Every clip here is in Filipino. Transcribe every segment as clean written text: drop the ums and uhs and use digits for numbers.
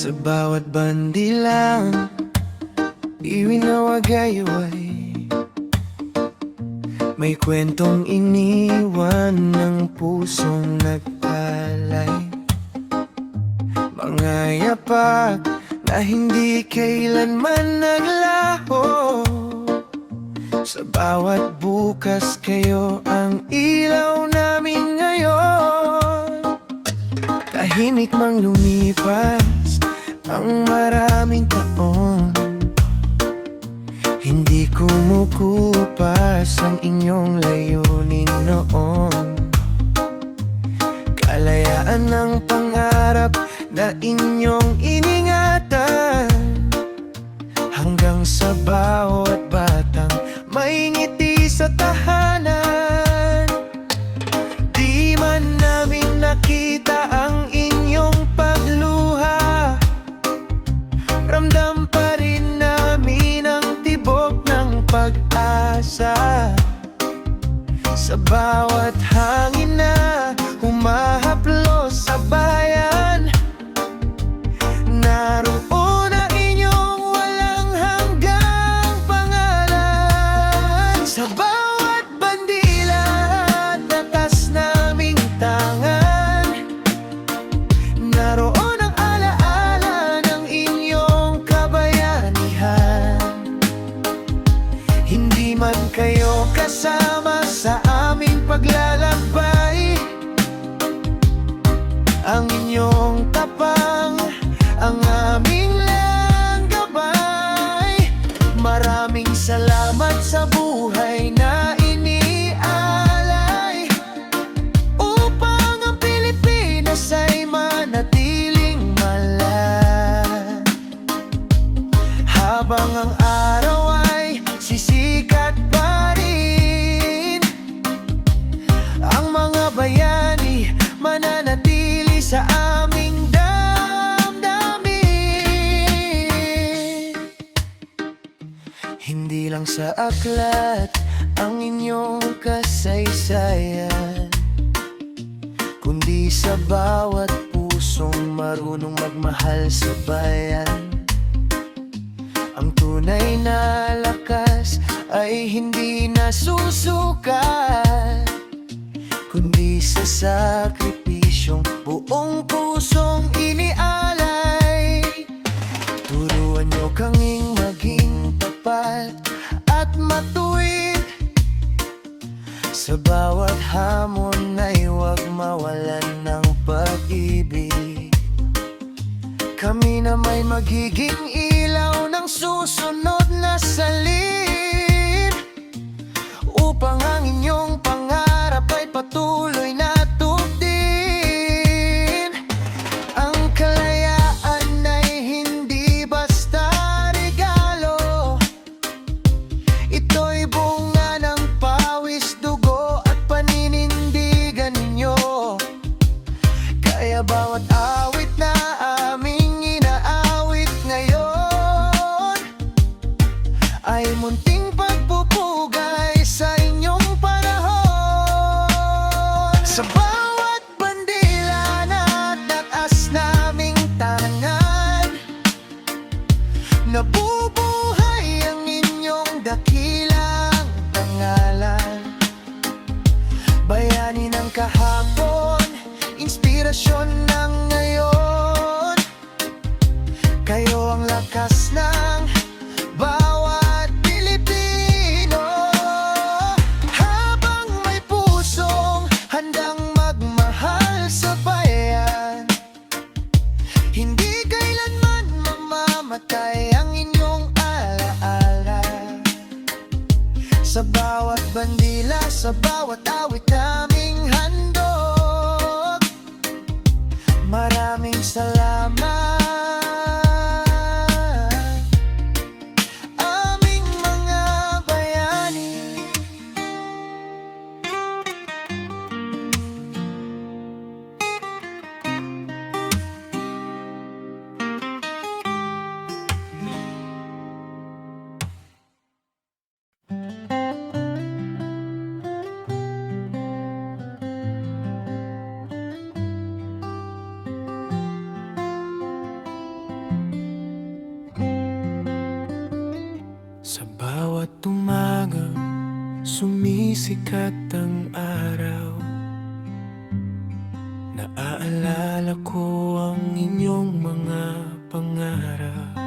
Sa bawat bandilang iwinawagayway, may kwentong iniwan ng pusong nagpalay. Mga yapak na hindi kailanman naglaho, sa bawat bukas kayo ang ilaw namin ngayon. Tahimik mang lumipas ang maraming taon, hindi kumukupas ang inyong layunin noon. Kalayaan ng pangarap na inyong iningatan, hanggang sa bawat batang may ngiti sa tahanan. Di man namin nakita ang inyong pagluha, ramdam pa rin namin ang tibok ng pag-asa. Sa bawat hangin na humahaplos sa bayan, naroon na inyong walang hanggang pangalan. Sa bawat bandila at batas naming tangan, naroon ang alaala ng inyong kabayanihan. Hindi man kayo kasama sa aming paglalakbay, ang inyong tapang ang aming langgabay. Maraming salamat sa buhay na inialay, upang ang Pilipinas ay manatiling malat. Habang ang araw ay sisikat pa rin, ang mga bayani mananatili sa aming damdamin. Hindi lang sa aklat ang inyong kasaysayan, kundi sa bawat pusong marunong magmahal sa bayan. Ang tunay na lakas ay hindi nasusukat, kundi sa sakripisyong buong pusong inialay. Turuan niyo kaming maging tapat at matuwid, sa bawat hamon ay huwag mawalan ng pag-ibig. Kami na may magiging ilaw ng susunod na salin, upang ang inyong pangarap ay patuloy na tupdin. Ang kalayaan ay hindi basta regalo, ito'y bunga ng pawis, dugo at paninindigan ninyo. Kaya bawat awit na aming inaawit ngayon ay munting pagpupugay sa inyong panahon. Sa bawat bandila na taas naming tangan, nabubuhay ang inyong dakilang pangalan. Bayani ng kahapon, inspirasyon ng ngayon, kayo ang lakas ng bawat Pilipino. Habang may pusong handang magmahal sa bayan, hindi kailanman mamamatay ang inyong alaala. Sa bawat bandila, sa bawat awit naming handog, maraming salamat. Aming mga bayani. Bawat umaga sumisikat ang araw, naaalala ko ang inyong mga pangarap.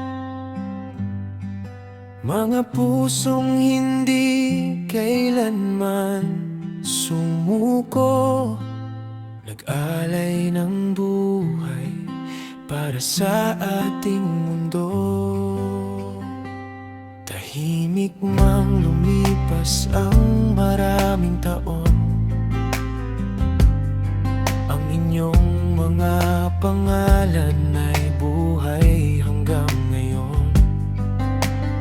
Mga pusong hindi kailanman sumuko, nag-alay ng buhay para sa ating mundo. Tahimik mang lumipas ang maraming taon, ang inyong mga pangalan ay buhay hanggang ngayon.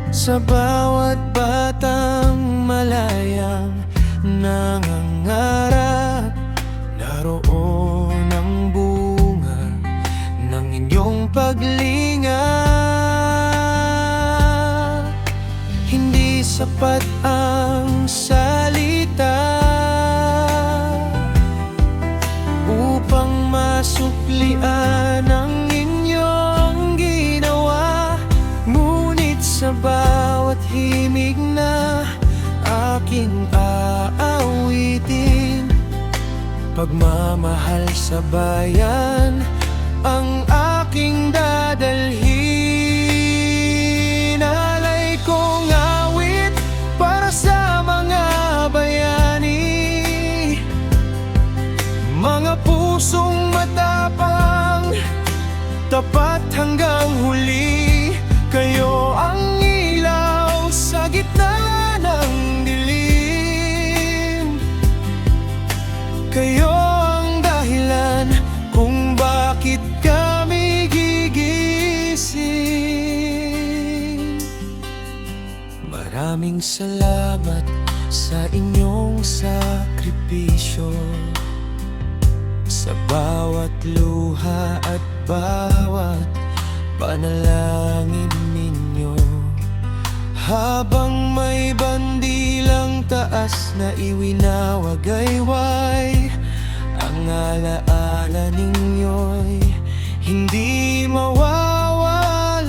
Sa bawat batang malayang nangangarap, naroon ang bunga ng inyong paglinga. Hindi sapat ang salita upang masuklian ang inyong ginawa, ngunit sa bawat himig na aking aawitin, pagmamahal sa bayan ang aking dadalhin. Alay kong awit para sa mga bayani, mga pusong matapang, tapat hanggang huli. Kayo ang ilaw sa gitna ng dilim, kayo ang dahilan kung bakit kami gigising. Maraming salamat sa inyong sakripisyo, sa bawat luha at bawat panalangin ninyo. Habang may bandilang taas na iwinawagayway, ang alaala ninyo'y hindi mawawalay.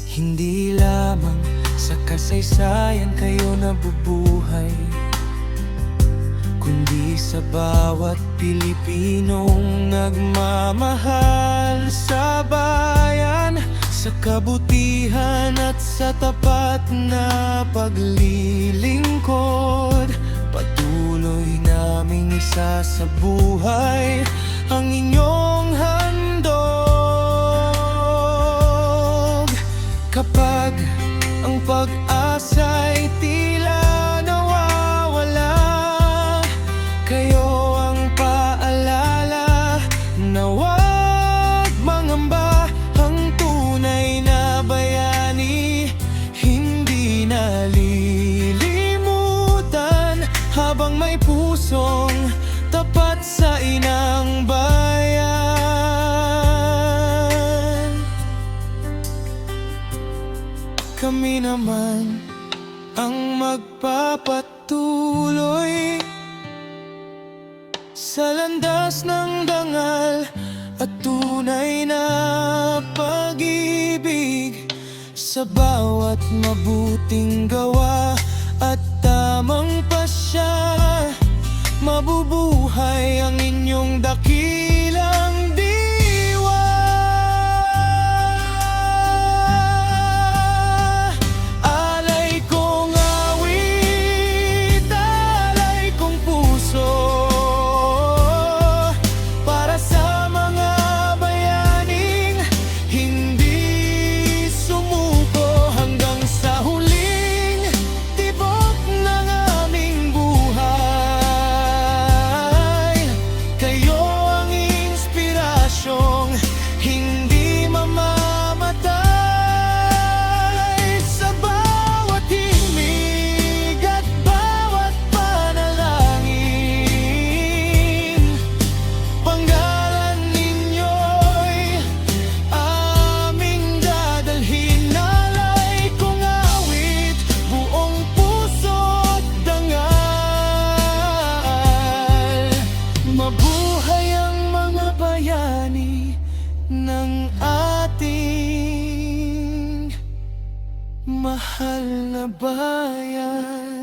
Hindi lamang sa kasaysayan kayo nabubuhay, kundi sa bawat Pilipinong nagmamahal sa bayan, sa kabutihan at sa tapat na paglilingkod. Patuloy naming isa sa buhay ang inyong handog. Kapag ang pag-asa'y tila nawawala, kayo ang paalala na huwag mangamba. Ang tunay na bayani hindi nalilimutan, habang may pusong tapat sa inang bayan. Kami naman ang magpapatuloy sa landas ng dangal at tunay na pag-ibig, sa bawat mabuting gawa at tamang pasya. Mabubuhay ang inyong dakilang diwa. Alay kong awit, alay kong puso, para sa mga bayaning hindi sumuko hanggang sa huling tibok ng aming buhay. Kayo ang mahal na bayan.